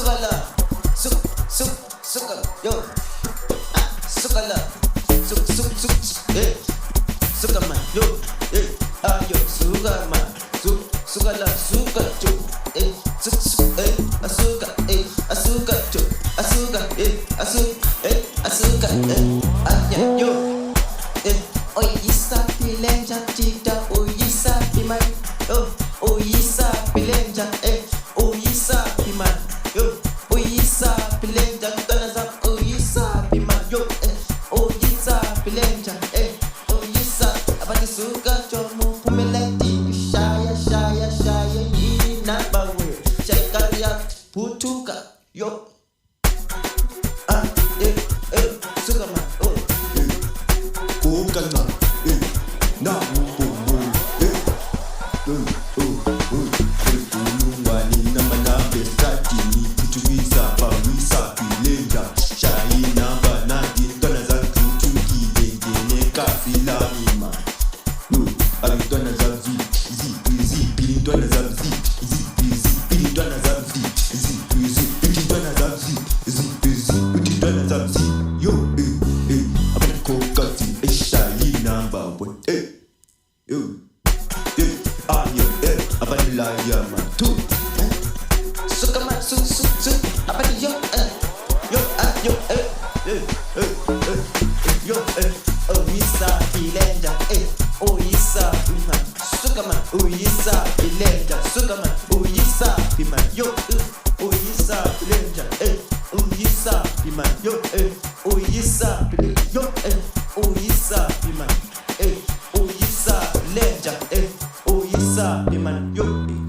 sukala, sukala, yo, sukala, sukama, yo, yo, sukama, sukala, sukacho, asuka, asukacho, asuka, anya, yo, oyisa pilenja chita, oyisa piman, oyisa pilenja, oyisa piman, yo, oyisa pilenja, kanazap, oyisa piman, yo, oyisa pilenja, oyisa, abati suka chomu pumeleti, shaya, ina bawe, shaya, putuka, yo, suka ma, Kokana, na bhombo, kulungwani na manabe stati ni kutuwisa pawisa pilenja shai namba nadi tona za kutuki dengene kafila mima abi tona za zipi tona za zipi tona za zipi tona za zipi tona za zipi yo abana kokati shai namba one yo abana la ma tu suka ma, abati yo, oyisa pilenja, oyisa piman, suka ma, oyisa pilenja, suka ma, oyisa piman, yo, oyisa pilenja, oyisa piman, yo, oyisa pilenja, yo, oyisa piman, oyisa pilenja, oyisa piman, yo.